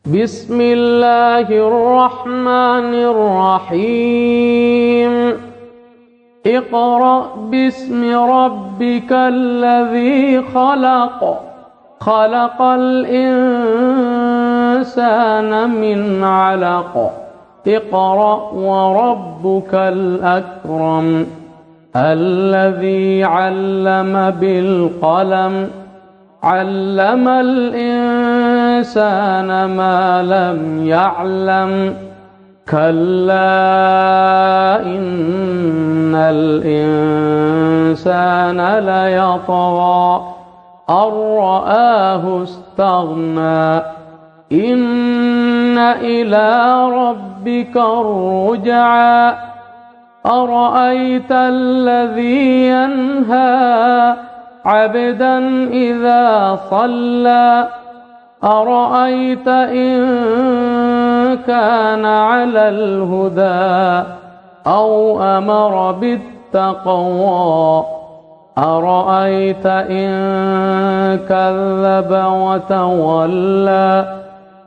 بسم الله الرحمن الرحيم اقرأ باسم ربك الذي خلق خلق الإنسان من علق اقرأ وربك الأكرم الذي علم بالقلم علم الإنسان ما لم يعلم كلا إن الإنسان ليطغى أن رآه استغنى إن إلى ربك الرجعى أرأيت الذي ينهى عبدا إذا صلى أرأيت إن كان على الهدى أو أمر بالتقوى أرأيت إن كذب وتولى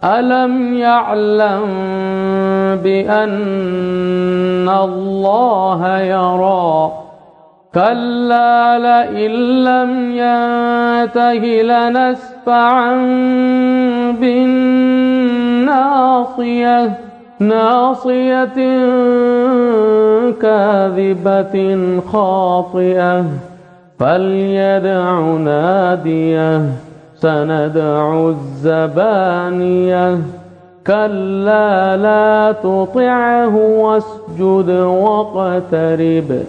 ألم يعلم بأن الله يرى كلا لئن لم ينته لنسفعا بالناصية ناصية كاذبة خاطئة فليدع ناديه سندع الزبانية كلا لا تطعه واسجد واقترب